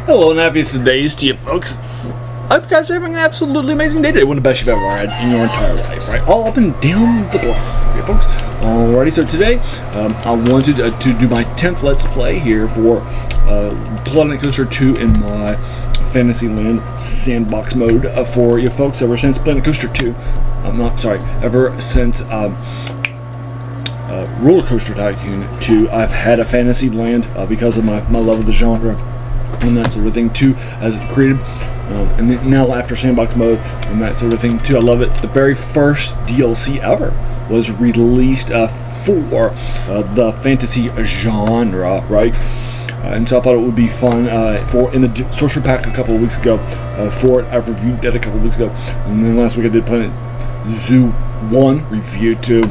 Hello and happy days to you folks. I hope you guys are having an absolutely amazing day today. One of the best you've ever had in your entire life, right? All up and down the block, okay, folks? Alrighty, so today I wanted to do my 10th Let's Play here for Planet Coaster 2 in my Fantasyland Sandbox mode for you folks ever since Planet Coaster 2. Ever since Roller Coaster Tycoon 2, I've had a Fantasyland because of my love of the genre and that sort of thing too, as it created. And then now after Sandbox mode and that sort of thing too, I love it. The very first DLC ever was released for the fantasy genre, right? And so I thought it would be fun for in the Sorcery pack a couple of weeks ago. For it, I reviewed that a couple of weeks ago, and then last week I did Planet Zoo 1 review too,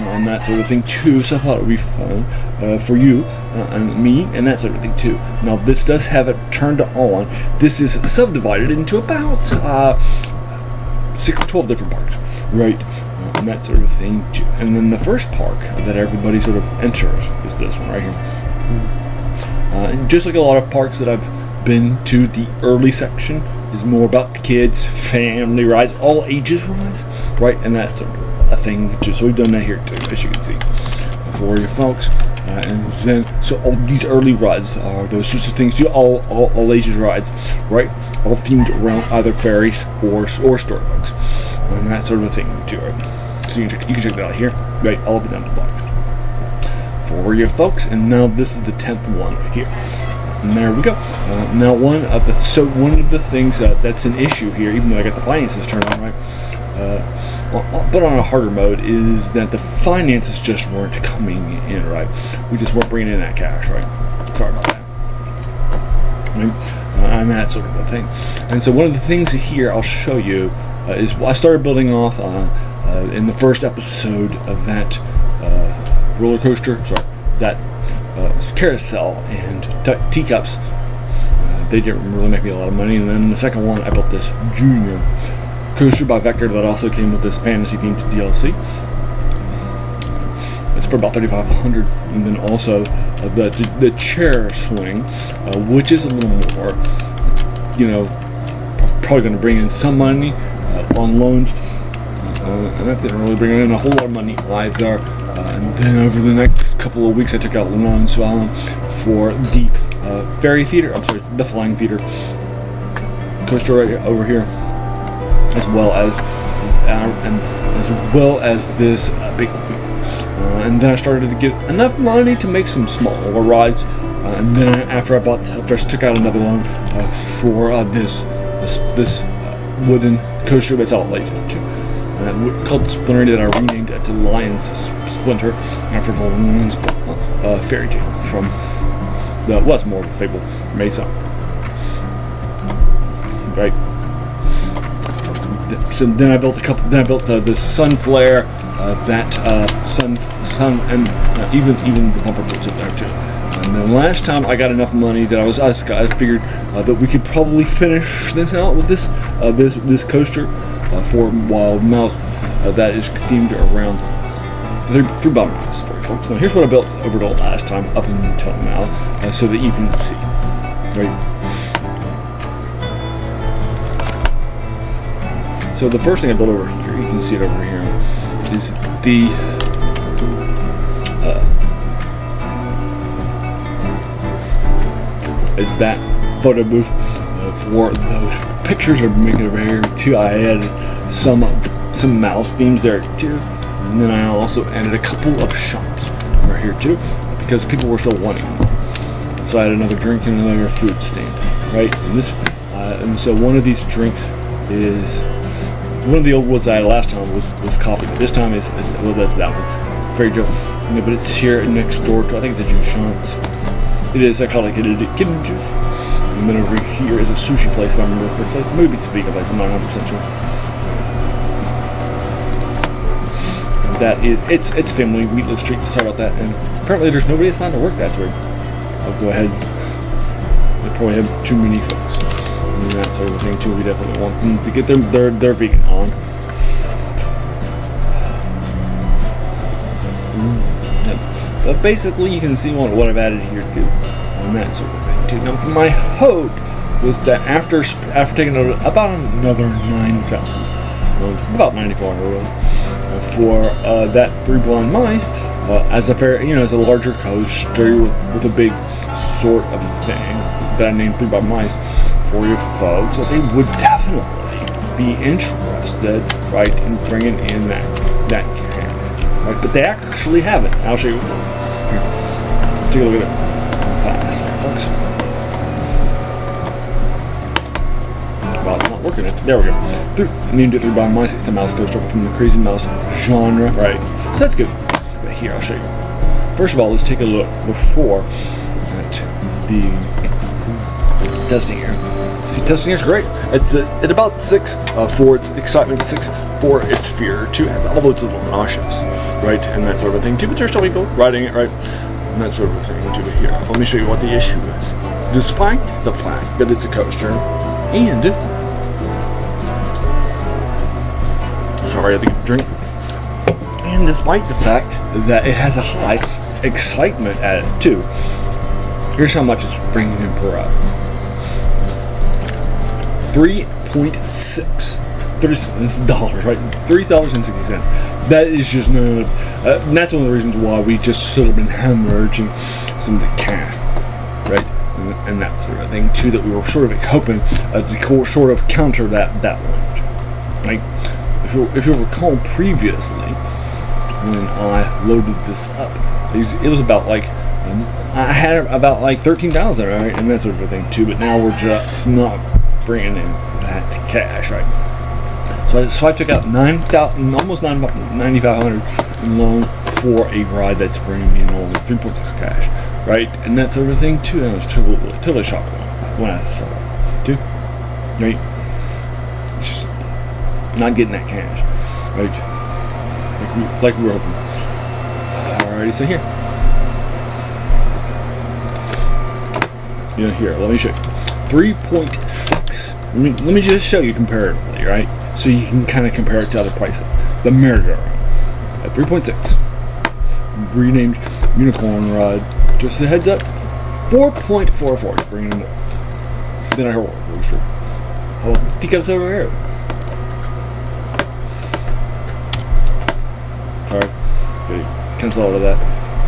and that sort of thing too. So I thought it would be fun for you and me and that sort of thing too. Now this does have it turned on. This is subdivided into about 6 to 12 different parks, right? And that sort of thing too. And then the first park that everybody sort of enters is this one right here. And just like a lot of parks that I've been to, the early section is more about the kids, family rides, all ages rides, right? And that's sort of a thing too. So we've done that here too, as you can see, for you folks. And then, so all these early rides are those sorts of things too, all ages rides, right? All themed around either fairies or storybooks, and that sort of a thing too, right? So you can check that out here, right? All up and down the blocks for you folks. And now this is the 10th one here. And there we go. Now one of the things that's an issue here, even though I got the finances turned on, right? But on a harder mode, is that the finances just weren't coming in, right? We just weren't bringing in that cash, right? Sorry about that. Right? And that sort of a thing. And so one of the things here I'll show you is I started building off in the first episode of that roller coaster, that carousel and teacups. They didn't really make me a lot of money. And then in the second one, I built this junior coaster by Vector that also came with this fantasy themed DLC. It's for about $3,500, and then also the chair swing, which is a little more, probably going to bring in some money on loans, and that didn't really bring in a whole lot of money either. And then over the next couple of weeks, I took out loans for the fairy theater. I'm sorry, the flying theater coaster right over here, as well as this big wheel. And then I started to get enough money to make some smaller rides. And then after I took out another loan for this wooden coaster that's all ages too, called Splinter, that I renamed it to Lion's Splinter after Valloon's fairy tale from was more of a fable Mesa, right? So then I built this sun flare, sun, and even the bumper boats up there too. And then last time I got enough money that I figured that we could probably finish this out with this coaster for Wild Mouse that is themed around through Bottom Mouse for you folks. Now here's what I built overall last time up until now, so that you can see, right? So the first thing I built over here, you can see it over here, is that photo booth for those pictures I'm making over here too. I added some mouse themes there too, and then I also added a couple of shops over here too, because people were still wanting them. So I had another drink and another food stand, right? And so one of these drinks is one of the old ones I had last time was coffee, but this time that's that one, Fairy Joe. But it's here next door to, I think it's a juice shop. It is. I call it kitten juice. And then over here is a sushi place, if I remember correctly. Maybe it's a vegan place. I'm not 100% sure. That is, it's family meatless treats. Sorry about that. And apparently there's nobody assigned to work. That's weird. I'll go ahead. They probably have too many folks. And that sort of thing too. We definitely want them to get their vegan on. But basically, you can see what I've added here too, and that sort of thing too. Now, my hope was that after taking about another 9,000, about 9,400 really, for that 3 blind mice, as a larger coaster with a big sort of thing that I named 3 blind mice for you folks, that they would definitely be interested, right, in bringing in that cash, right? But they actually have it. I'll show you. Here, take a look at it fast, folks. Well, it's not working. There we go. I need to do 3 blind mice. It's a mouse coaster from the Crazy Mouse genre, right? So that's good. But here, I'll show you. First of all, let's take a look before at the testing here. See, testing is great. It's at about 6 for its excitement, 6 for its fear, 2, although it's a little nauseous, right, and that sort of thing too. But there's still people riding it, right, and that sort of thing too. But here, let me show you what the issue is. Despite the fact that it's a coaster, and sorry, I had to get a drink. And despite the fact that it has a high excitement at it too, here's how much it's bringing in per hour. $3.6. This is dollars, right? $3.60. That is just none of. And that's one of the reasons why we just sort of been hemorrhaging some of the cash, right? And that sort of thing too. That we were sort of hoping to sort of counter that launch. Like if you recall previously, when I loaded this up, it was about like. I had about like 13,000, right, and that sort of thing too. But now we're just not bringing in that cash, right? So I took out 9,000, almost 9,500 in loan for a ride that's bringing me in only 3.6 cash, right, and that sort of thing too. And I was totally shocked when I saw it, too, right? Just not getting that cash, right? Like we were hoping. Alrighty, so here. Here, let me show you. 3.6. Let me just show you comparatively, right? So you can kind of compare it to other prices. The merry-go-round at 3.6. Renamed Unicorn Ride. Just a heads up. 4.44. Bringing it up. Then I heard rooster. How about the teacups over here? Alright. Okay. Cancel out of that.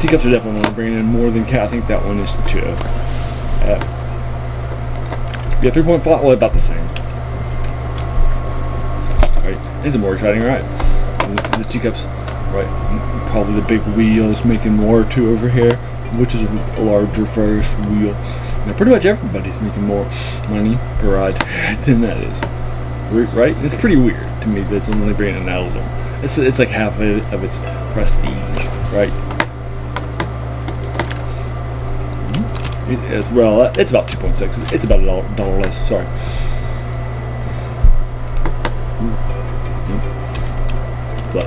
Teacups are definitely bringing in more than cat. I think that one is 2. Yeah, 3.5, well, about the same. Right, it's a more exciting ride. The teacups, right, probably the big wheels making more too over here, which is a larger Ferris wheel. Now, pretty much everybody's making more money per ride than that is. Right? It's pretty weird to me that it's only bringing it out a little. It's like half of its prestige, right? Well, it's about 2.6. It's about $1 less. Sorry. But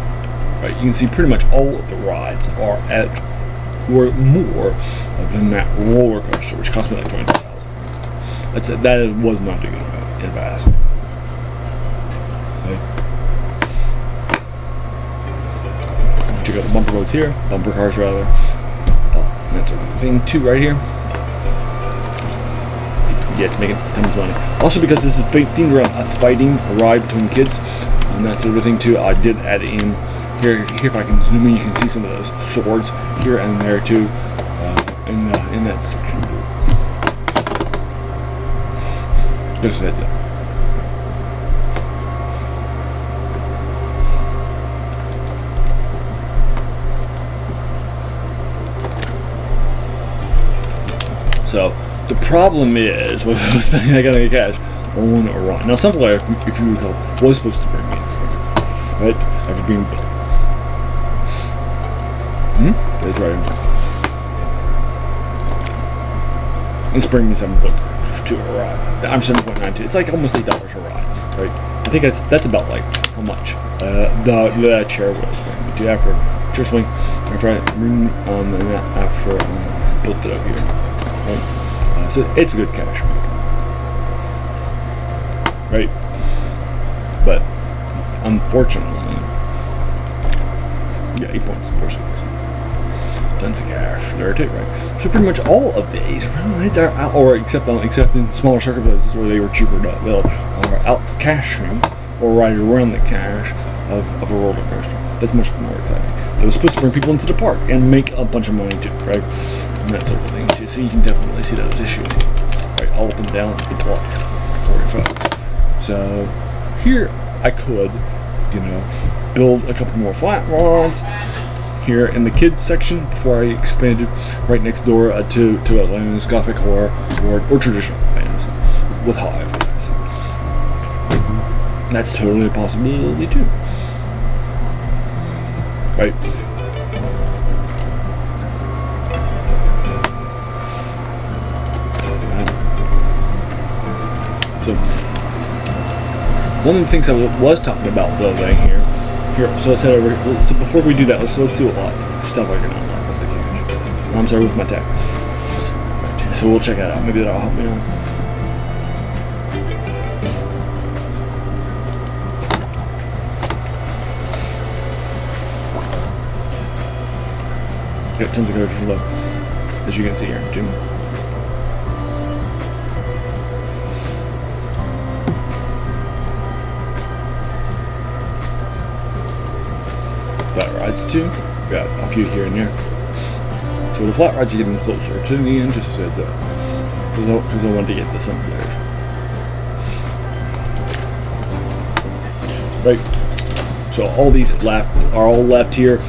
right, you can see pretty much all of the rides are were more than that roller coaster, which cost me like $20,000. That was not a good investment. Right. Check out the bumper boats here, bumper cars rather. That sort of thing too, right here. Yeah, it's making tons of money. Also, because this is themed around a fighting ride between kids, and that sort of thing too, I did add in here. If I can zoom in, you can see some of those swords here and there too, in that section. Just a heads up. So the problem is with spending that kind of cash on a ride. Now, something like, if you recall, was supposed to bring me, right, after being built. That's right. It's bringing me 7.6 to a ride. I'm 7.92. It's like almost $8 a ride, right? I think that's about like how much the chair was bringing me to after chair swing, after I built it up here. Right? So it's a good cash maker, right? But unfortunately, yeah, 8.46. tons of cash there too, right? So pretty much all of these rides are out, or except in smaller circumstances where they were cheaper to build, are out cashing or riding around the cash of a roller coaster. That's much more exciting. That was supposed to bring people into the park and make a bunch of money too, right? And that sort of thing too. So you can definitely see those issues, right, all up and down the park for you folks. So here I could, build a couple more flat rods here in the kids section before I expanded right next door to Atlantis Gothic horror or traditional fantasy with Hive. So that's totally a possibility too, right? So one of the things I was talking about building here. So let's head over. So before we do that, let's see what stuff I can unlock with the cache. I'm sorry, with my tech. Right, so we'll check that out. Maybe that'll help me out. Got tons of coasters left, as you can see here too. Flat rides too. Got a few here and there. So the flat rides are getting closer to the end, just as because I wanted to get this on there. Right. So all these are all left here.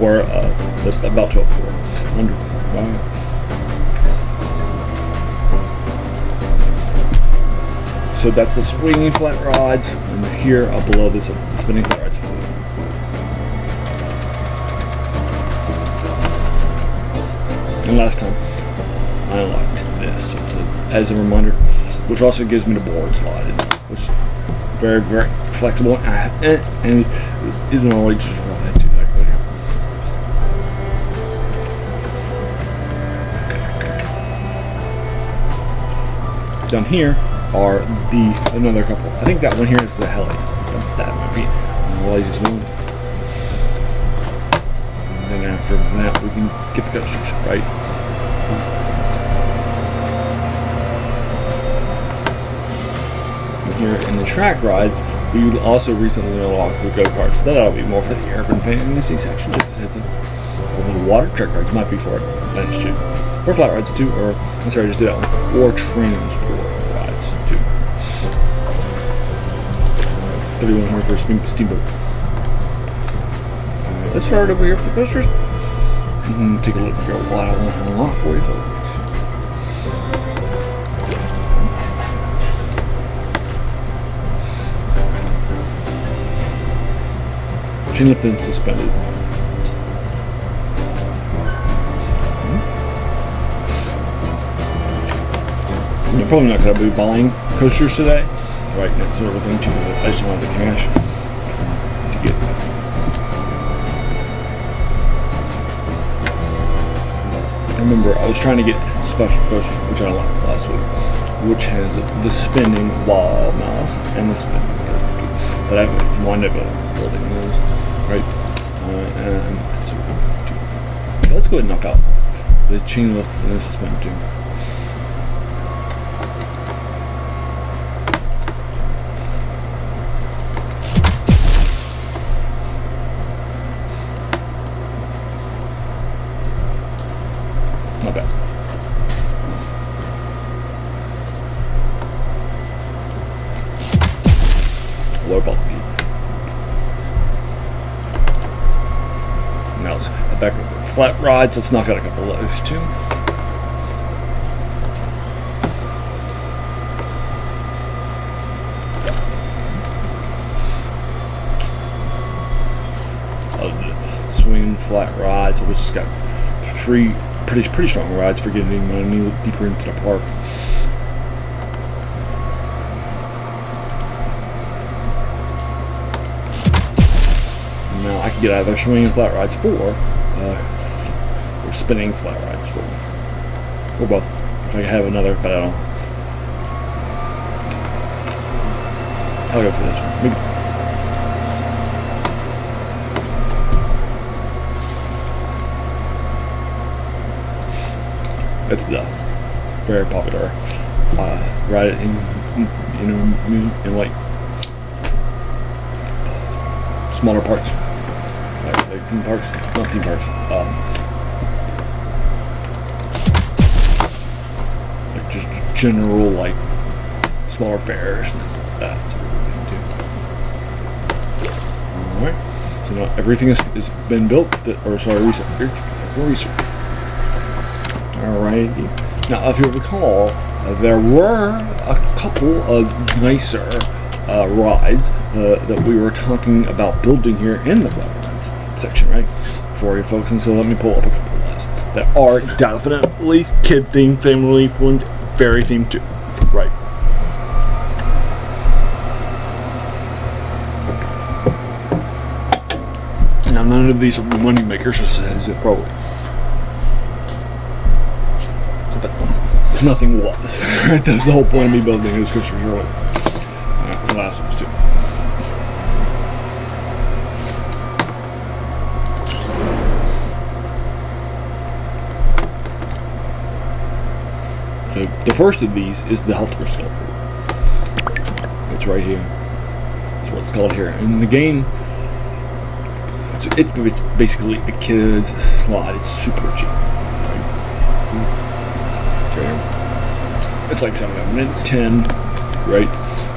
Were about 12,400. So that's the swinging flat rods, and here up below this the spinning flat rods. And last time I unlocked this as a reminder, which also gives me the board slide, which is very, very flexible and isn't only just ride to that right here. Down here are another couple. I think that one here is the heli. That might be the latest one. And then after that, we can get the coasters, right? And here in the track rides, we also recently unlocked the go-karts. That'll be more for the urban fantasy section, just as it's although the water track rides might be for advantage too. Or flat rides too, or I'm sorry, just do that one. Or transport rides too. 3,100 for a steamboat. Let's start over here for the coasters. Take a look here what I want to unlock for you folks. Chain lift and suspended. You're probably not going to be buying coasters today. Right, that's everything too. I just want the cash to get that. Remember, I was trying to get special coasters, which I unlocked last week, which has the spinning wall mouse and the spinning coaster. But I wound up building those, right? And so okay, let's go ahead and knock out the chain lift and the suspend too. Not bad. Low ball feet. Now it's back with flat rides. Let's knock out a couple of those too. Swing flat rides, which has got three pretty strong rides for getting deeper into the park. Now I can get either swinging flat rides 4 or spinning flat rides 4, or both. If I have another, but I don't. I'll go for this one. Maybe. It's the very popular ride in like smaller parks, like theme parks, not theme parks, like just general like smaller fairs and things like that. Alright, so now everything is been built, research. Alrighty. Now, if you recall, there were a couple of nicer rides that we were talking about building here in the Floodlands section, right? For you folks, and so let me pull up a couple of those that are definitely kid themed, family themed, fairy themed too, right? Now, none of these are money makers, as it probably. Nothing was. That was the whole point of me building those coasters early. The last ones too. So the first of these is the Helter Skelter. It's right here. That's what it's called here. In the game, it's basically a kid's slide. It's super cheap. It's like 710, right?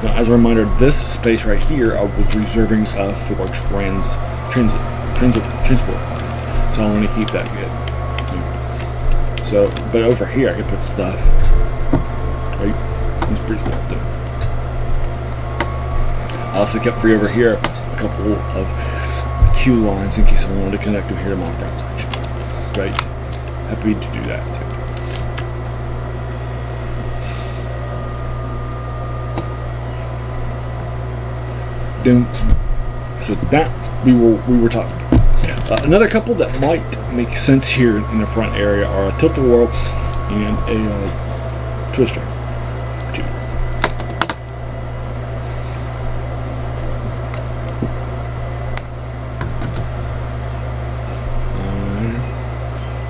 Now, as a reminder, this space right here I was reserving for transport lines, so I want to keep that good. So, but over here I can put stuff. Right? It's pretty small too. I also kept free over here a couple of queue lines in case I wanted to connect them here to my front section. Right? Happy to do that too. So that we were talking about. Another couple that might make sense here in the front area are a tilt-a-whirl and a twister.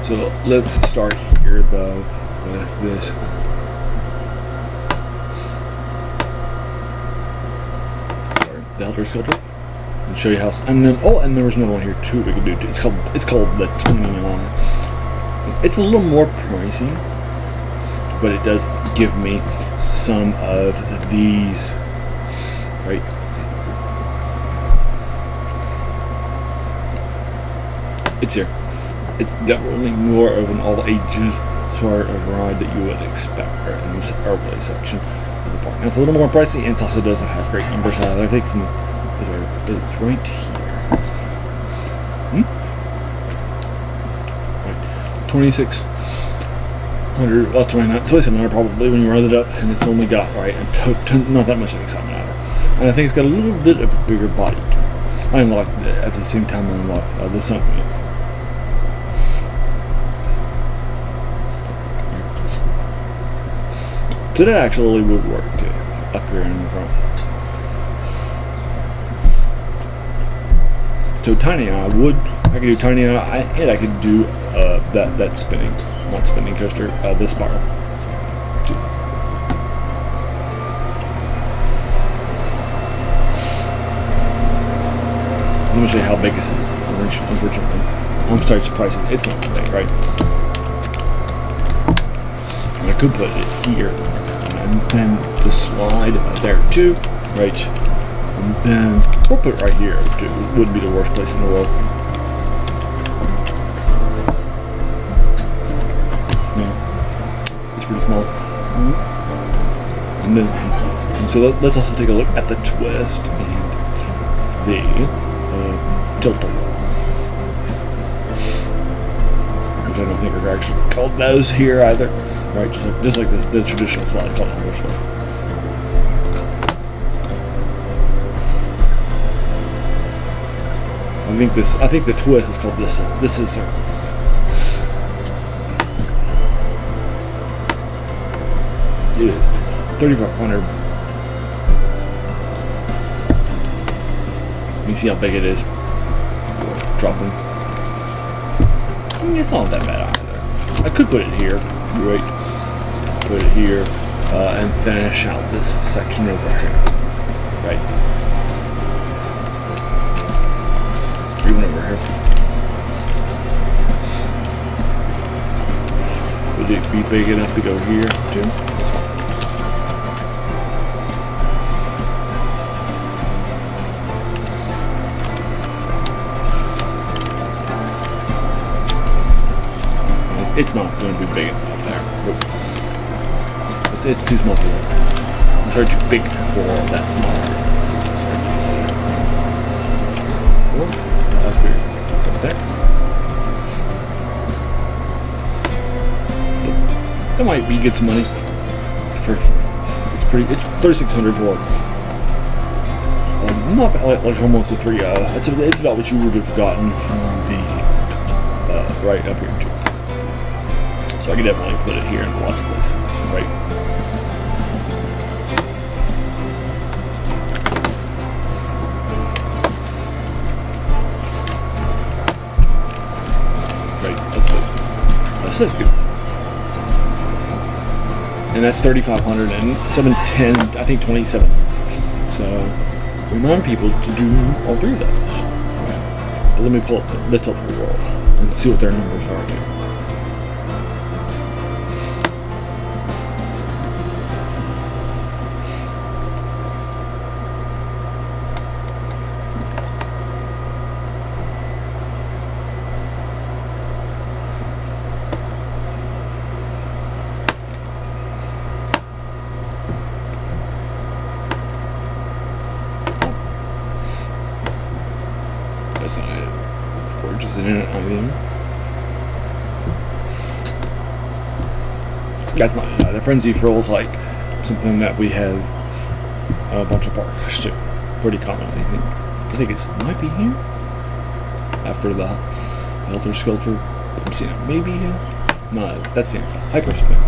So let's start here though with this. The Helter Skelter, and show you how. And then and there was another one here too we could do too. It's called the 29. It's a little more pricey, but it does give me some of these. Right. It's here. It's definitely more of an all ages sort of ride that you would expect right in this early section. Park. It's a little more pricey, and it also doesn't have great numbers. I think it's right here. Right. 2,600, well, 2,700 probably when you round it up, and it's only got not that much of excitement out of it. And I think it's got a little bit of a bigger body. I unlocked it at the same time I unlocked the sun wheel. So that actually would work too, up here in the front. So tiny I could do tiny eye, and I could do that spinning, not spinning coaster, the spiral. Let me show you how big this is. Unfortunately, I'm sorry, it's pricey. It's not big, right? And I could put it here. And then the slide there too, right? And then we'll put it right here too. It wouldn't be the worst place in the world. No, it's pretty small. And so let's also take a look at the twist and the tilt-a-whirl, which I don't think are actually called those here either. Right, just like the traditional slide called Helter Skelter. I think the twist is called this. This is. It is 3,500. Let me see how big it is. Dropping. It's not that bad either. I could put it here. Right. Put it here and finish out this section over here. Right. Even over here. Would it be big enough to go here too? It's not going to be big enough there. It's too small for that. It's very too big for that small. Sorry, you see that. Oh, that's weird. It's up there. That might be good some money. It's 3,600 for not like almost a 3. It's about what you would have gotten from the right up here too. So I could definitely put it here in lots of places, right? Right, that's good. That's good. And that's 3,500 and 710, I think 27. So remind people to do all 3 of those. Right. But let me pull up the top of the world and see what their numbers are here. That's not it. Of course, just an internet item. That's not it. The Frenzy Frill's like something that we have a bunch of parks too. Pretty commonly. I think it might be here. After the Elder Sculpture. I'm seeing it maybe here. No, that's the Hyperspin.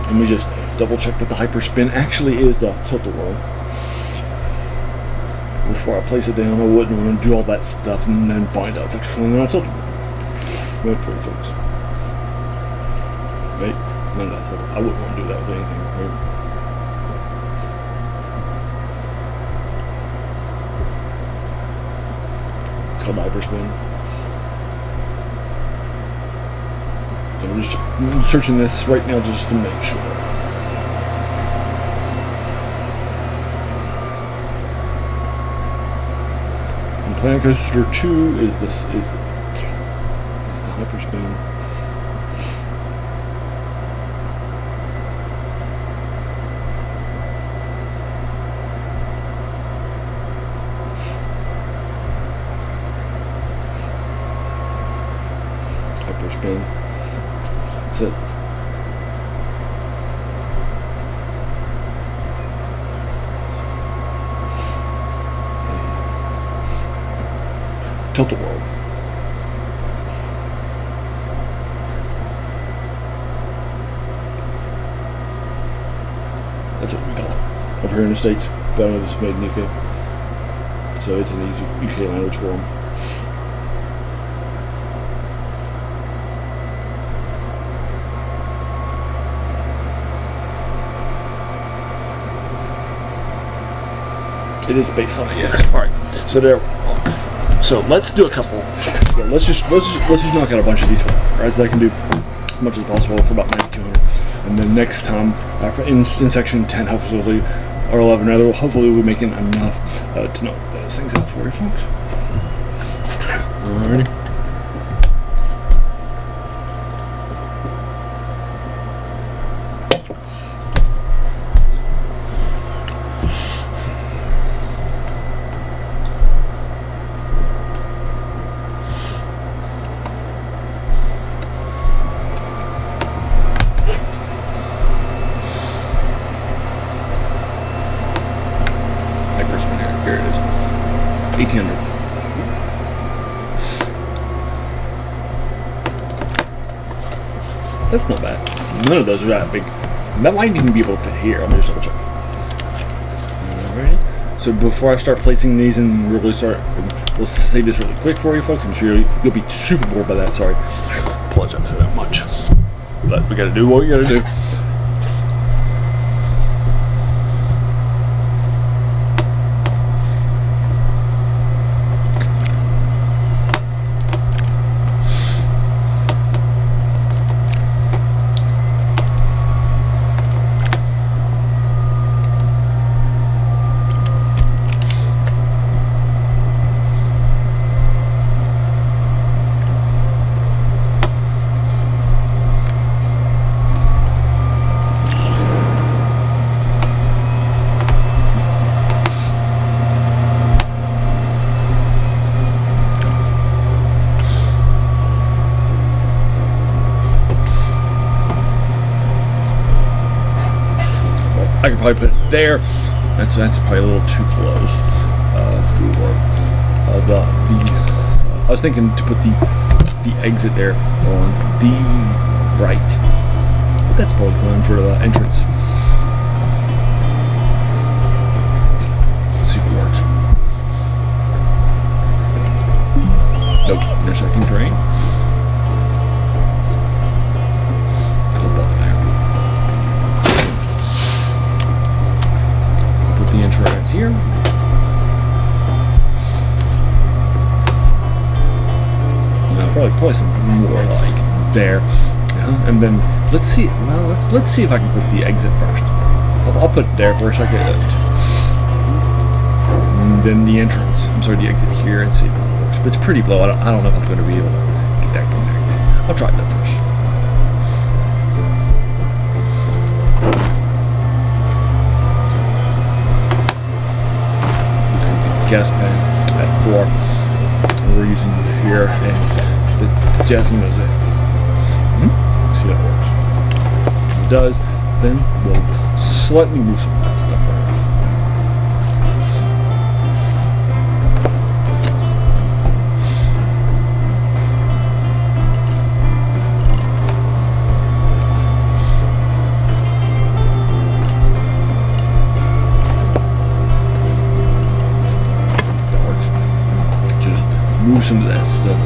Let me just double check that the Hyperspin actually is the Tilt-A-Whirl. Before I place it down, I wouldn't want to do all that stuff and then find out it's actually not Tilt-A-Whirl. Wait for it, folks. Right? None of that stuff. I wouldn't want to do that with anything. Right? It's called Hyperspin. So I'm just searching this right now just to make sure. And Planet Coaster 2 is the Hyperspin. Hyperspin. That's it. Tilt-A-Whirl. That's what we call it over here in the States, but I know this is made in the UK, so it's an easy UK language for them. It is based on it, yes. All right, so there. So let's do a couple. Yeah, let's just knock out a bunch of these rides that I can do as much as possible for about 9,200, and then next time in section 10, hopefully, or 11 rather, hopefully we'll be making enough to knock those things out for you, folks. Alrighty. Here it is. 1,800. That's not bad. None of those are that big. That might even be able to fit here. Let me just double check. Alright. So before I start placing these and really start, we'll say this really quick for you folks. I'm sure you'll be super bored by that. Sorry, I apologize for that much, but we gotta do what we gotta do. I could probably put it there. That's probably a little too close for the. I was thinking to put the exit there on the right, but that's probably fine for the entrance. Let's see if it works. Nope, intersecting terrain. The entrance here. I'll probably place them more like there, and then let's see. Well, let's see if I can put the exit first. I'll put it there for a second, and then the entrance. I'm sorry, the exit here, and see if it works. But it's pretty low. I don't know if I'm going to be able to get that connected. I'll try that first. Gas pan at 4 we're using here, and the jazzing is it. See how it works. If it does, then we'll slightly move some of that stuff around. Move some of that stuff.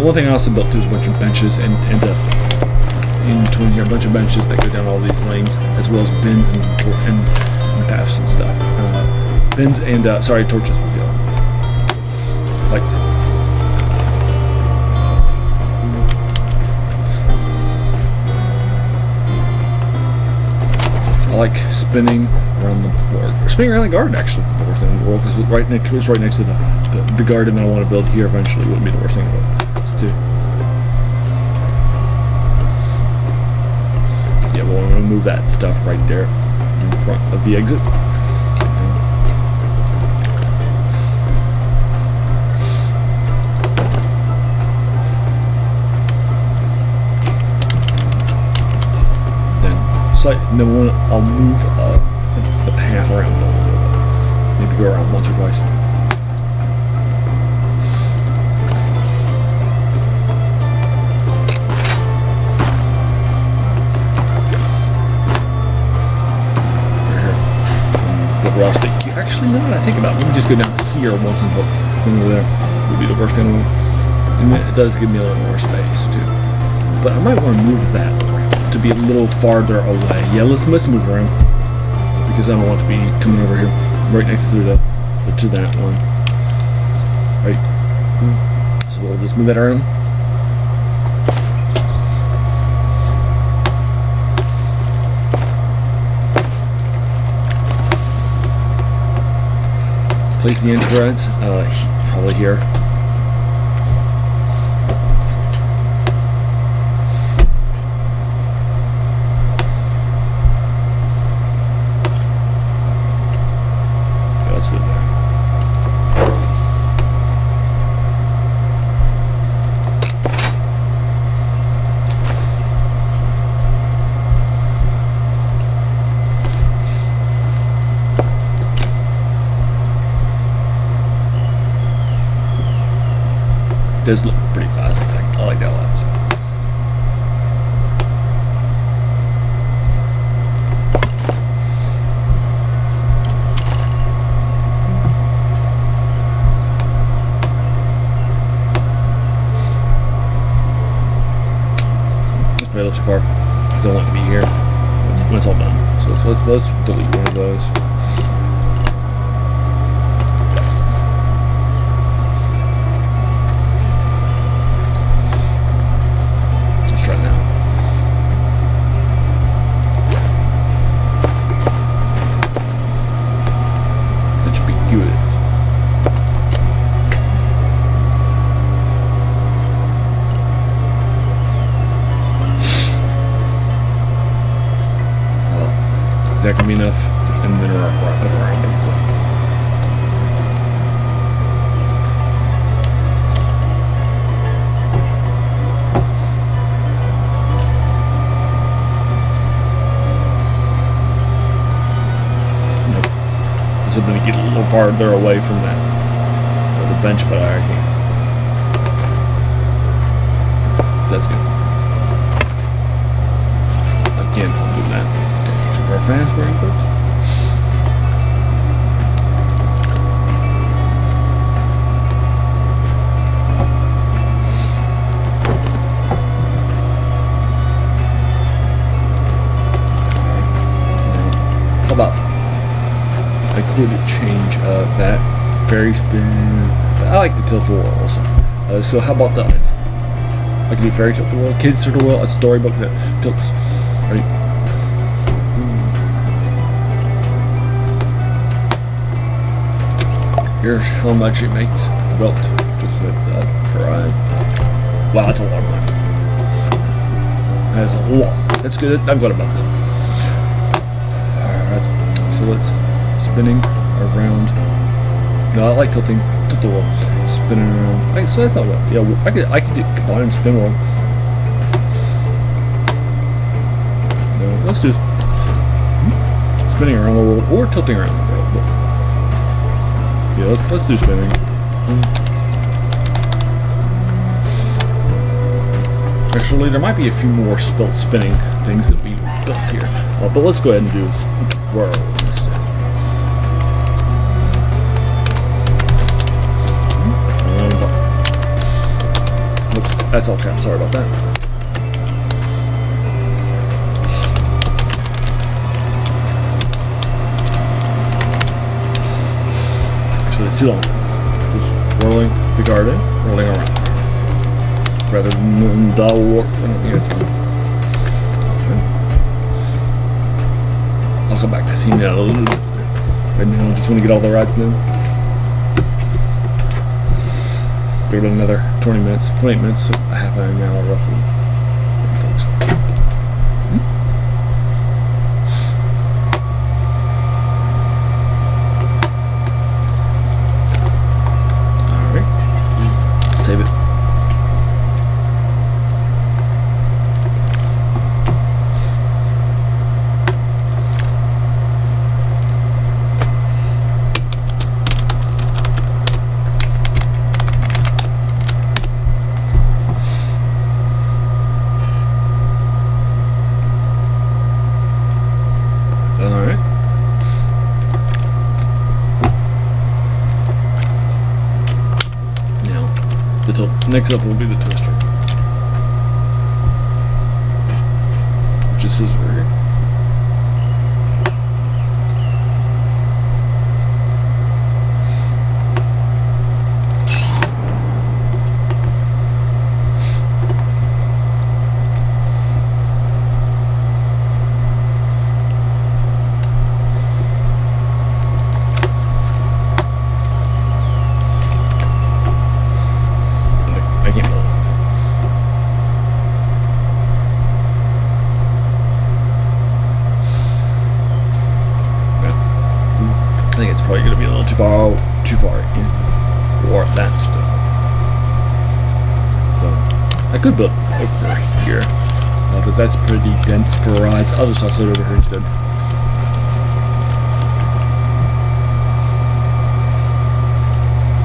One thing I also built too is a bunch of benches and in between here, a bunch of benches that go down all these lanes, as well as bins and paths and stuff. Bins and torches was the other. Lights. I like spinning around the garden actually. The worst thing in the world because it's right next to the garden that I want to build here eventually. Wouldn't be the worst thing to do. Yeah, well, I'm going to move that stuff right there in front of the exit. And then I'll move the path around a little bit. Maybe go around once or twice. The rustic. Actually, now that I think about it, let me just go down here once and then over there. Would be the worst thing. And it does give me a little more space too. But I might want to move that around to be a little farther away. Yeah, let's move around because I don't want to be coming over here right next to that one. Right. So we'll just move that around. Place the entrance probably here. Does look pretty classic. I like that lots. a little too far because I want to be here when it's all done. So let's delete one of those. Let's try it now. That should be good. That can be enough, and then wrap it around pretty quick. Nope. So I'm going to get a little farther away from that the bench, but I can't. That's good. Again, I'll do that. Our fast for folks. How about I could change that fairy spin? I like the tilt the world also. So how about that? I can do fairy tilt the world, kids tilt the world, a storybook that tilts. Right. Here's how much it makes the belt. Just like that. Right. Wow, that's a lot of money. That's a lot. That's good. I'm good about that. Alright. So let's spinning around. No, I like tilting. Tilt the world. Spinning around. Okay, so that's not bad. Yeah, I could combine and spin world. No, let's do spinning around the world or tilting around the world. Yeah, let's do spinning. Actually, there might be a few more spinning things that we built here. But let's go ahead and do swirl instead. Oops, that's all caps. Sorry about that. It's too long. Just whirling the garden, whirling around. Rather than the warp. It's fine. Okay. I'll come back to theme that a little bit. Right now, I just want to get all the rides done. Give it another 20 minutes, 28 minutes, so a half an hour roughly. Folks. Save it. Alright. Next up will be the twister, which is scissor here. I think it's probably going to be a little too far in for that stuff. So I could build over here, but that's pretty dense for rides. I'll just toss it over here instead.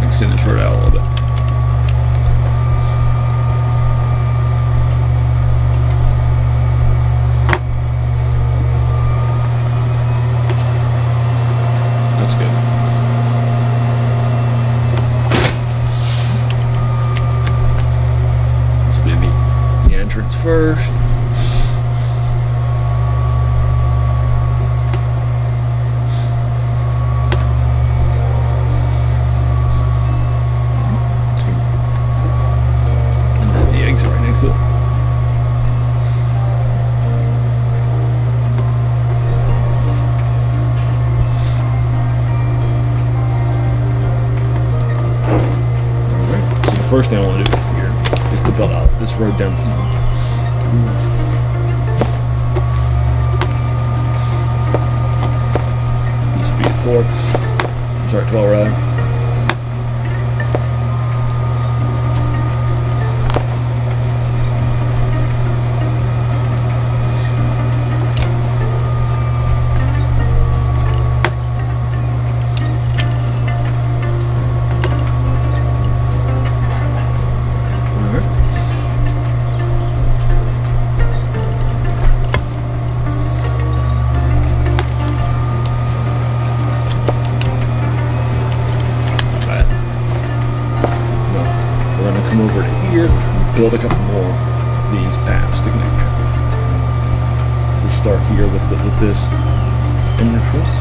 Extend it short out a little bit. That's good. Let's be the entrance first. first thing I want to do here is to build out this road down here. This would be 4. I'm sorry, 12 rather. Come over to here and build a couple more of these paths to connect. We'll start here with this entrance.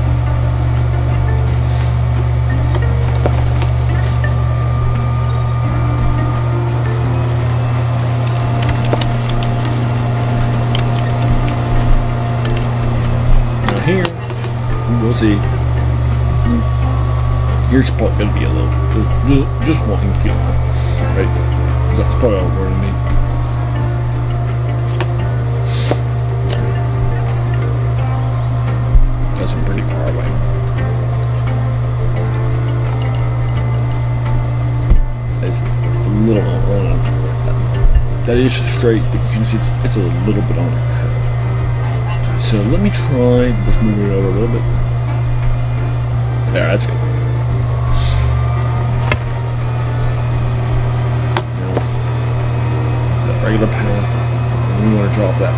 Now here, we'll see. Here's probably going to be a little just wanting to feel. Right, that's probably all we're gonna need. That's pretty far away. It's a little on. That is straight, but you can see it's a little bit on a curve. So let me try just moving it over a little bit. There, that's good. Regular path, and we want to drop that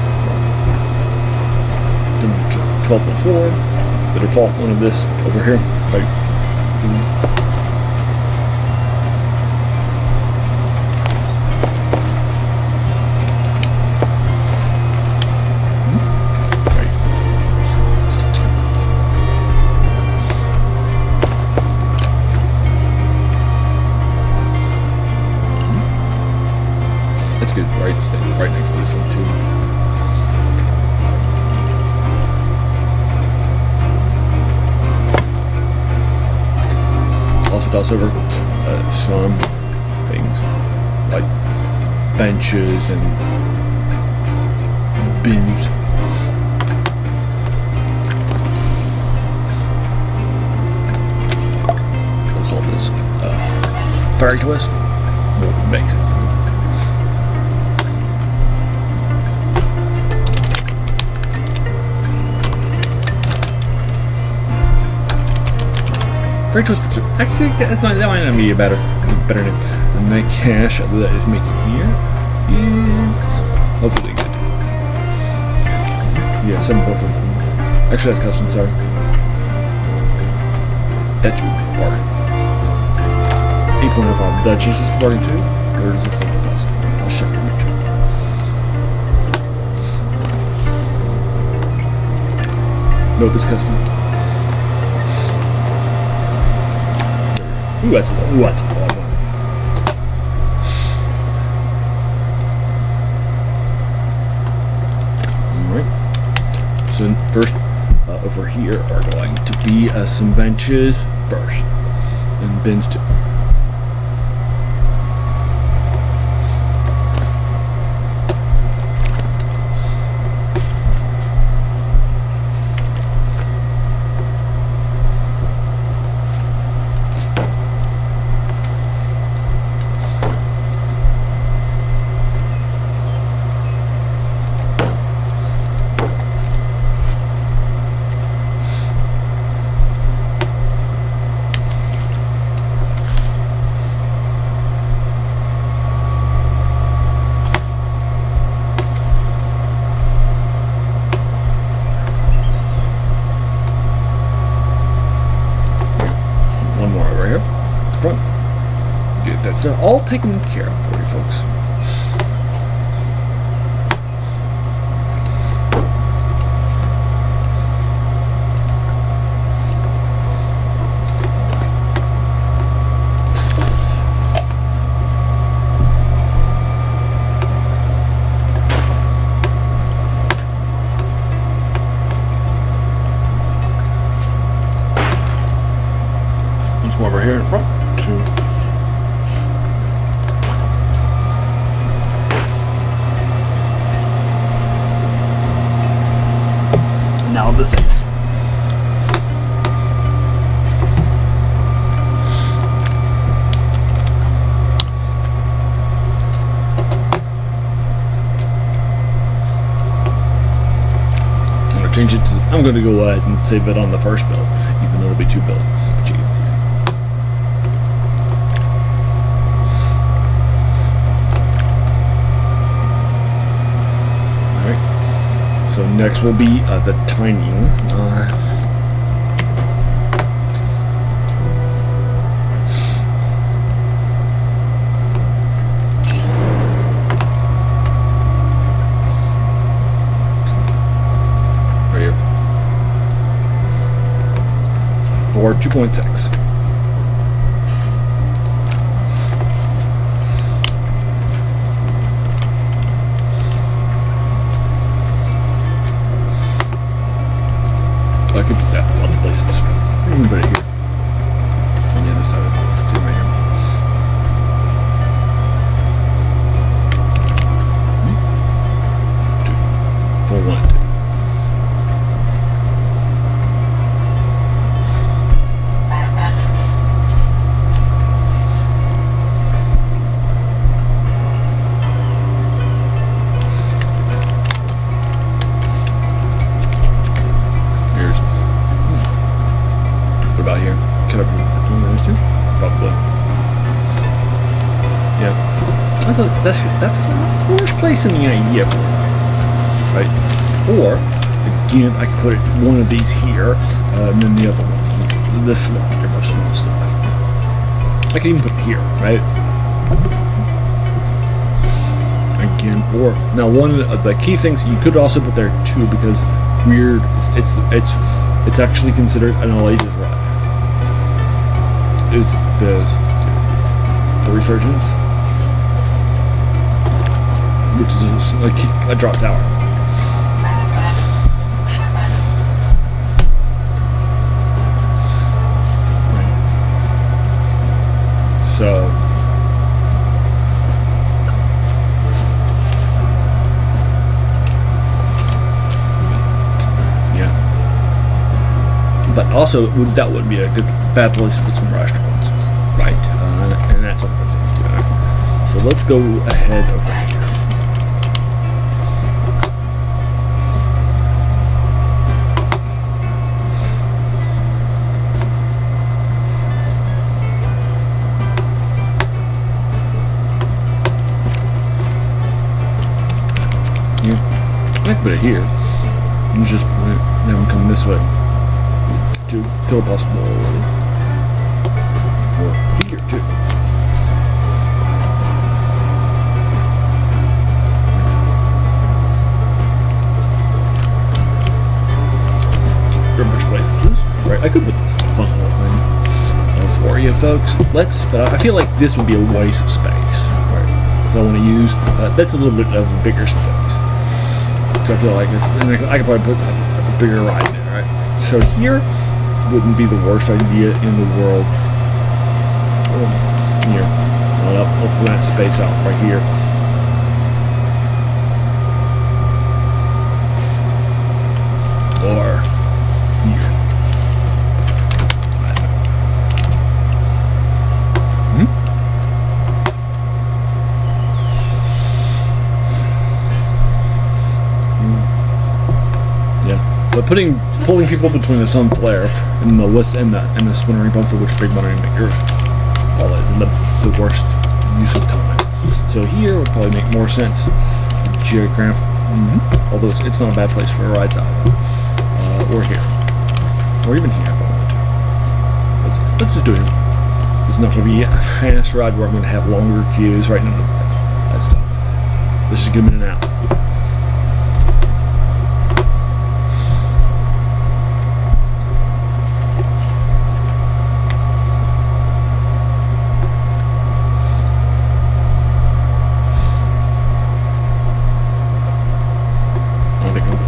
12 to 4, the default one of this over here, right? That's good, right? Right next to this one too. Also toss over some things like benches and bins. We'll call this fairy twist. Well, makes sense. Freight Twist. Actually, that might not be a better name. And the cache that is making here is hopefully good. Yeah, 7.4. Actually, that's custom. Sorry. That's bargain. 8.05. Dutch. Is this bargain too, or is this like custom? I'll show you. Nope, it's custom. Ooh, that's a lot of money. Alright. So first, over here are going to be some benches first, and bins too. Front. Good, that's all taken care of for you folks. Once more over here in front. 2. of the city. Change it to, I'm going to go ahead and save it on the first build, even though it'll be 2 build. Alright, so next will be the tinying. For 2.6. I could do that lots of places. Even put it here. On the other side of this too, right here. 2. Full 1 and 2. About here. Could I be between those two? Probably. Yeah. I thought that's the worst place in the idea for it. Right? Or, again, I could put one of these here, and then the other one. This slot, or most small slot. I could even put it here, right? Again, or now one of the key things you could also put there too, because weird, it's actually considered an all-ages rod. Is the Resurgence, which is a drop tower. So yeah, but also that would be a good bad place to put some restaurants, right? And that's what we're doing. So let's go ahead over here. Yeah, I can put it here. You just have them come this way to kill a possible. Here too. There are much places, right? I could put this fun little thing for you folks. But I feel like this would be a waste of space, right? So I want to use that's a little bit of a bigger space. So I feel like this, and I could probably put a bigger ride there, right? So here wouldn't be the worst idea in the world. Here, I'll open that space out right here. Or here. Yeah, but pulling people between the sun flare and the list and the spinnering bumper, which are big money makers. And the worst use of time. So here would probably make more sense. Geographic, although it's not a bad place for a ride side. Or here, or even here if I wanted to. Let's just do it. It's not going to be a fast ride where I'm going to have longer queues. Right now, that stuff. Let's just get them in and out.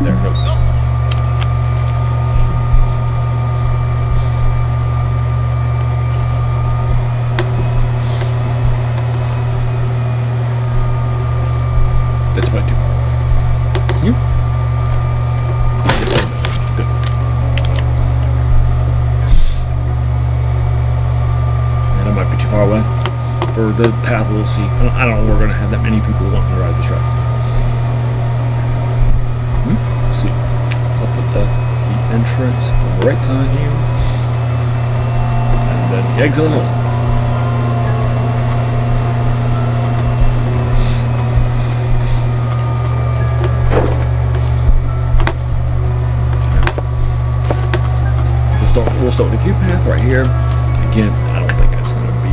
There, nope. That's my 2. or the path we'll see. I don't know we're going to have that many people wanting to ride this ride. Let's see. I'll put the entrance on the right side here. And then the exit on the left. We'll start with the queue path right here. Again, I don't think it's going to be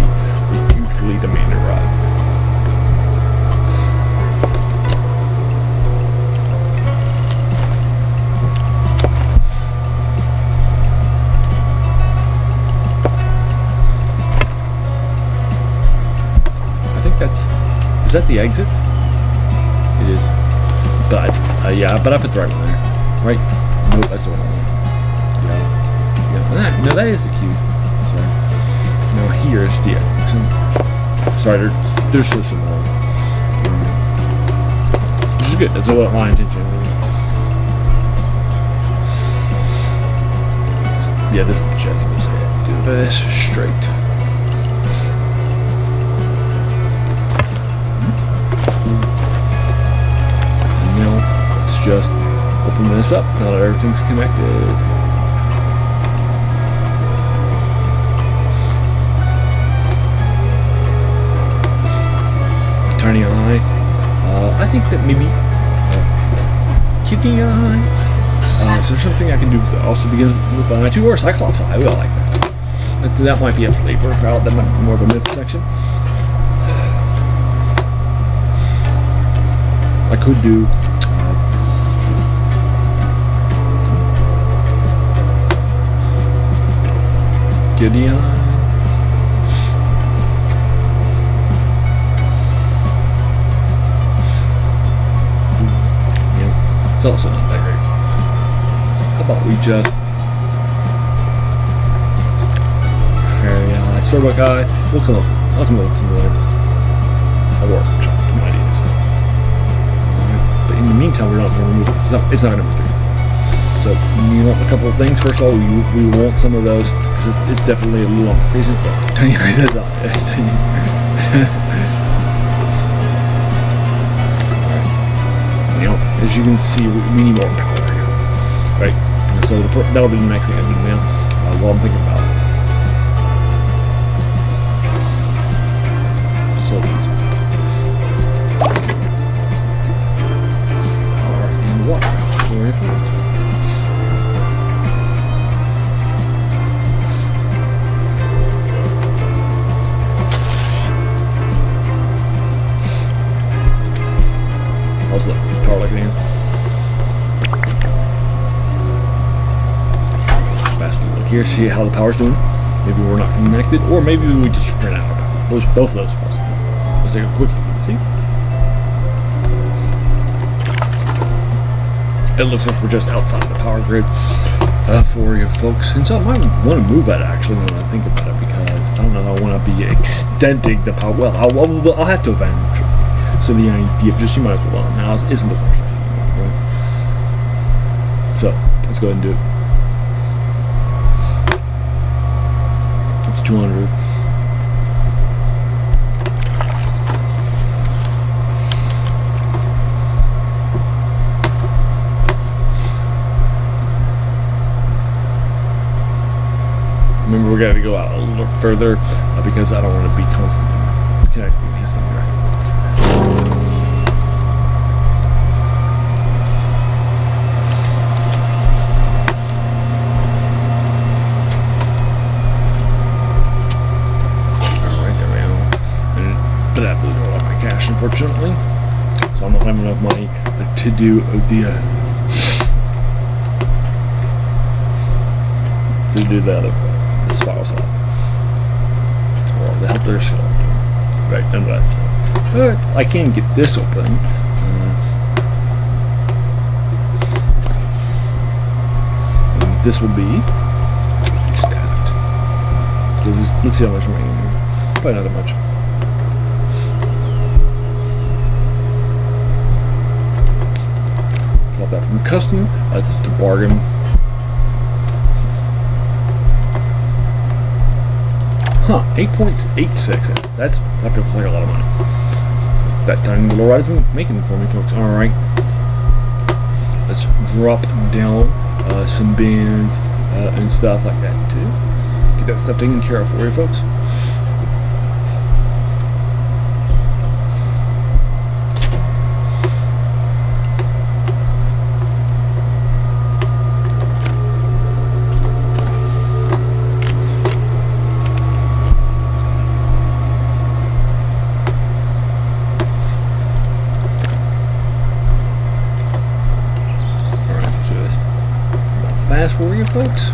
a hugely demanding ride. I think is that the exit? It is. But, yeah, but I put the right one there. Right? Nope, that's the wrong one. No, that is the queue. Sorry. No, here's the exit. Sorry, they're so small. Which is good. That's what my intention is. Yeah, this is just do this straight. And now let's just open this up now that everything's connected. Tiny eye. I think that maybe kitty eye. Is there something I can do to also begin with an eye too, or Cyclops eye? We all like that. That might be a flavor for that might be more of a myth section. I could do kitty eye. It's also not that great. How about we just fairy eye, Starbuck eye. I'll come up with some more. I'll workshop some ideas. But in the meantime, we're not going to remove it. It's not number 3. So you want a couple of things. First of all, we want some of those because it's definitely a little on the crazy. Tiny eyes is as you can see, we need more power here, right? And so that'll be the next thing I do now while I'm thinking about facilities. Power and water. More influence. How's the power like it? Fast look here, see how the power's doing. Maybe we're not connected, or maybe we just ran out of power. Both of those are possible. Let's take a quick see. It looks like we're just outside the power grid for you folks. And so I might want to move that actually when I think about it, because I don't know how I want to be extending the power. Well, I'll have to eventually. So the idea of just you might as well now isn't the first thing, right? So let's go ahead and do it. It's 200. Remember, we got to go out a little further because I don't want to be constantly connecting these things, right? But that blew all my cash, unfortunately. So I'm not having enough money to do the spiral slot or the help their skill. Right, none of that stuff. But I can get this open. And this will be staffed. Let's see how much remaining here. Probably not that much. That from custom to bargain. Huh, 8.86. That feels like a lot of money. That tiny little ride is making it for me, folks. Alright. Let's drop down some bins and stuff like that, too. Get that stuff taken care of for you, folks. Fast for you folks.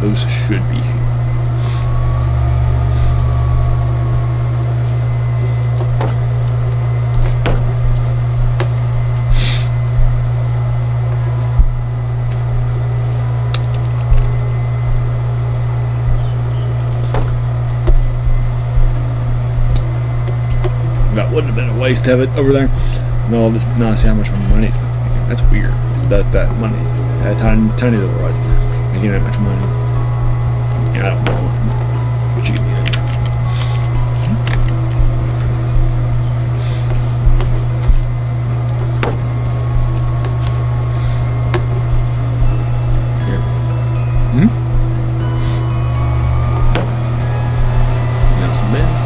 Those should be here. That wouldn't have been a waste to have it over there. No, let's not see how much money it's making. That's weird. That money. That tiny little rise. Making that much money. Yeah, I don't know. But you get the idea. Here. Now some bins.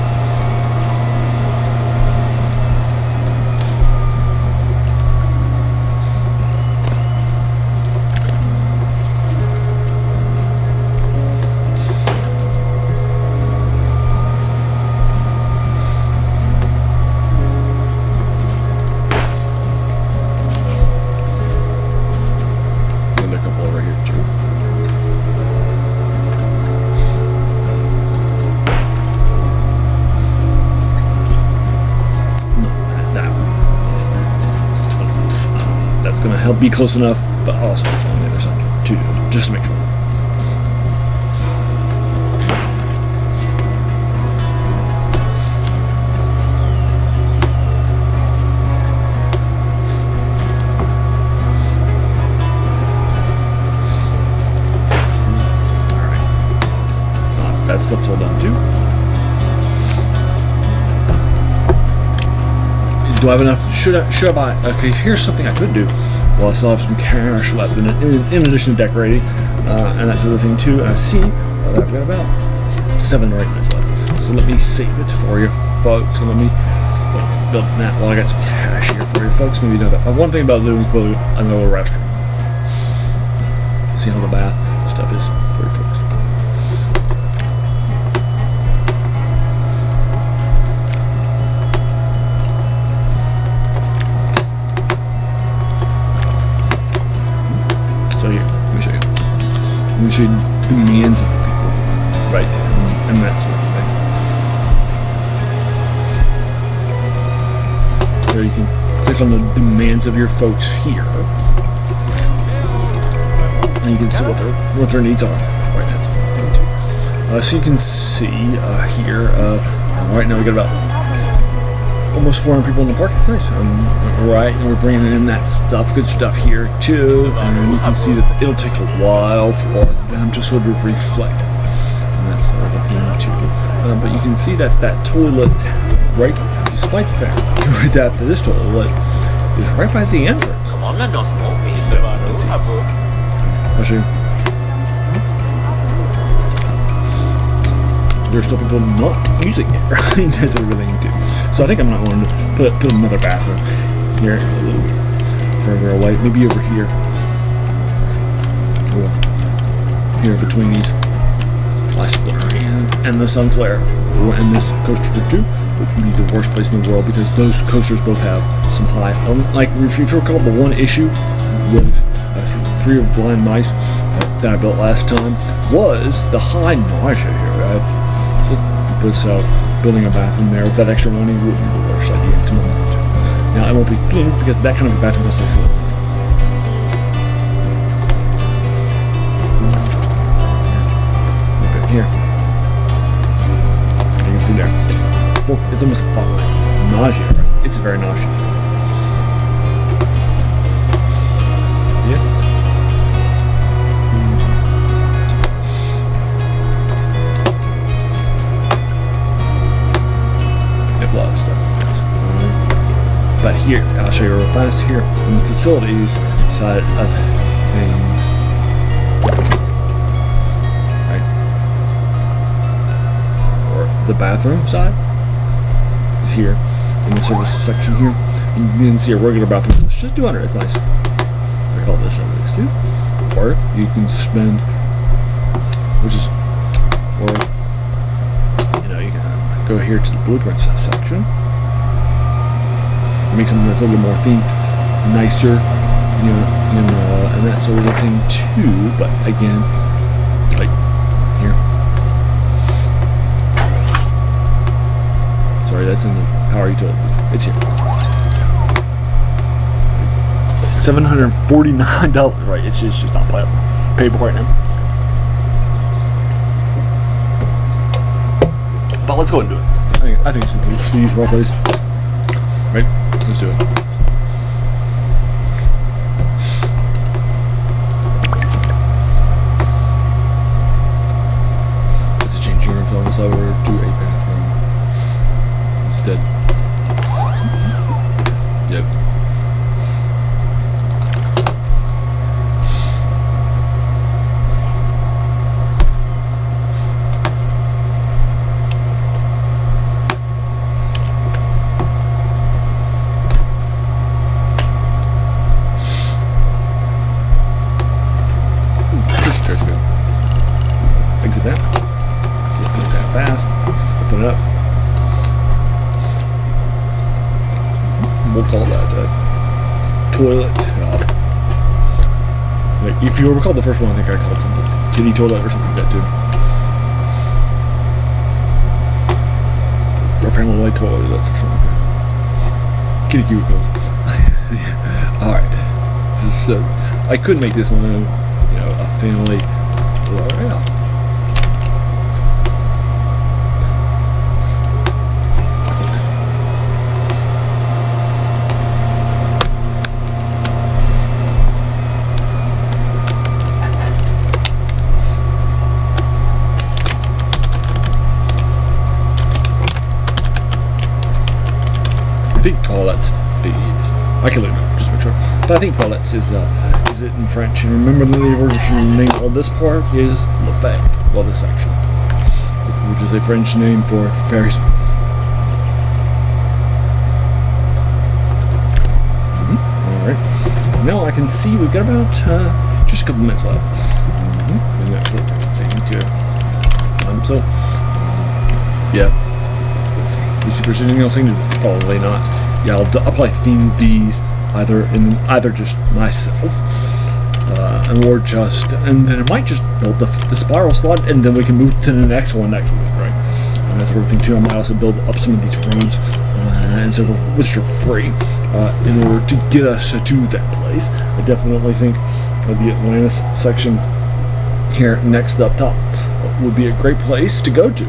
Going to help be close enough, but also it's on the other side too, just to make sure. All right, that stuff's all done too. Do I have enough? Should I buy? Okay, here's something I could do. Well, I still have some cash left in addition to decorating and that sort of thing too. And I see that I've got about 7 or 8 minutes left. So let me save it for you folks. And let me build that while I got some cash here for you folks. Maybe you know that. One thing about living is building another restaurant. See how the bath stuff is for you folks. So here, let me show you. Let me show you the demands of the people, right? And that sort of thing. There you can click on the demands of your folks here, and you can see what their needs are. Right, that's so you can see here. Right now we got about almost 400 people in the park. It's nice. Right, and we're bringing in that stuff, good stuff here too. And you can see that it'll take a while for them to sort of reflect. And that's sort of a thing too. But you can see that toilet, right, despite the fact that this toilet is right by the entrance. Let's see. I'll show you. There's still people not using it, right? That's everything too. So I think I'm not going to put another bathroom here a little bit further away, maybe over here, or here between these last flare and the sun flare, and this coaster too would be the worst place in the world because those coasters both have some high. Like if you recall, the one issue with 3 blind mice that I built last time was the high nausea here, right? So building a bathroom there with that extra money would be the worst idea at the moment. Now it won't be clean because that kind of a bathroom costs like so. Okay, here. You can see there. Well, it's almost nausea, right? It's very nauseous. Yeah. fast here on the facilities side of things. Right. Or the bathroom side is here in the service section here. And you can see a regular bathroom. It's just 200. It's nice. I call this at least too. Or you can spend, you can go here to the blueprints section. Make something that's a little more themed, nicer, and that sort of thing too. But again, like here. Sorry, that's in the power utilities. It's here. $749. Right, it's just not payable right now. But let's go and do it. I think it's a useful place. Right, let's do it. Let's change units on this over to a bathroom instead. Yep. Exit that. Just move that fast. Open it up. We'll call that toilet. If you recall the first one, I think I called something kitty toilet or something like that too. Or family light toilets or something like that. Kitty cubicles. Alright. So I could make this one a family. Yeah. I think toilets. I can look it up just to make sure. But I think toilets is it in French. And remember the original name of this park is Le Fay. Well, this section, which is a French name for fairies. All right. Now I can see we've got about just a couple minutes left. And that's what I'm saying too. So, yeah. You see, if there's anything else I can do, probably not. Yeah, I'll probably theme these either just myself, and then it might just build the spiral slot, and then we can move to the next one next week, right? And that sort of thing too. I might also build up some of these roads, and so which are free, in order to get us to that place. I definitely think the Atlantis section here next up top would be a great place to go to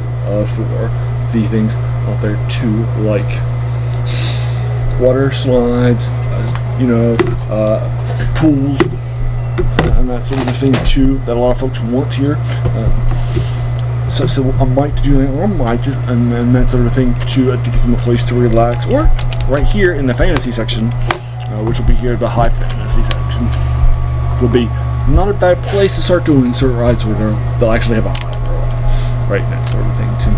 for the things out there too, like water slides, pools, and that sort of thing too, that a lot of folks want here. So I might do that, or I might just, and that sort of thing too, to give them a place to relax. Or right here in the fantasy section, which will be here, the high fantasy section, will be not a bad place to start doing certain rides where they'll actually have a high roll, right, and that sort of thing too.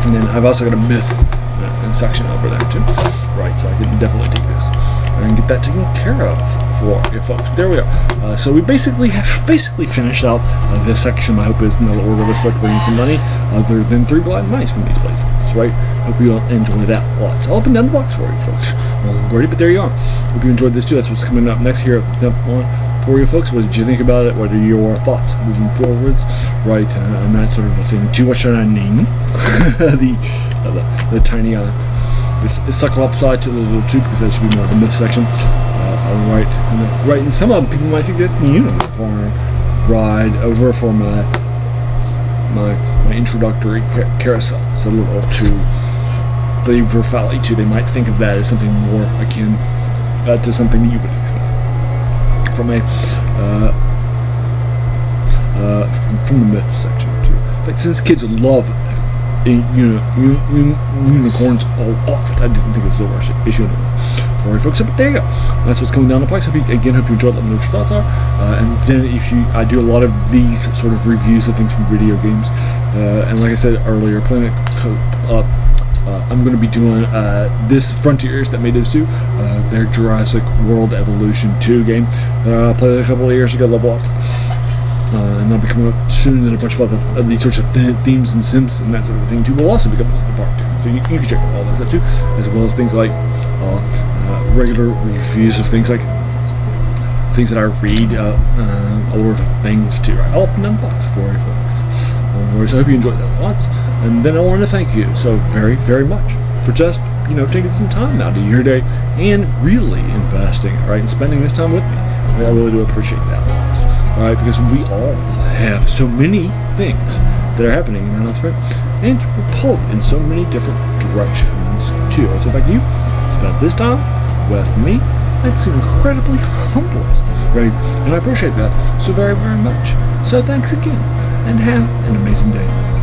And then I've also got a myth section over there too, right? So I can definitely take this and get that taken care of for you folks. There we are. So we basically finished out this section. My hope is in the order of bringing some money, other than 3 blind mice from these places, right? Hope you all enjoy that a lot. It's all up and down the box for you folks. Alrighty, but there you are. Hope you enjoyed this too. That's what's coming up next here at for you folks. What did you think about it? What are your thoughts moving forwards, right? And that sort of a thing too. What should I name the tiny it's suckle upside to the little tube, because that should be more of the myth section, right? And some of them people might think that the unicorn ride over for my introductory carousel is a little too flavor valley too. They might think of that as something more akin to something that you would expect from from the myth section too. But since kids love unicorns a lot, I didn't think it was the worst issue for Sorry, folks. But there you go. That's what's coming down the pike. So, hope you enjoyed. Let me know what your thoughts are. And then, I do a lot of these sort of reviews of things from video games. And like I said earlier, Planet Up. I'm going to be doing this Frontiers that made this too, their Jurassic World Evolution 2 game that I played a couple of years ago, level ups. And I'll be coming up soon, and a bunch of these sorts of themes and sims and that sort of thing too will also be coming on the part too. So you can check out all that stuff too, as well as things like regular reviews of things like things that I read, older things too. Right? All up in the box for you folks. So I hope you enjoyed that lots. And then I want to thank you so very, very much for just, taking some time out of your day and really investing, right, and spending this time with me. I really do appreciate that lots. All right, because we all have so many things that are happening in our lives, right? And we're pulled in so many different directions too. So if you spent this time with me, that's incredibly humble, right? And I appreciate that so very, very much. So thanks again, and have an amazing day.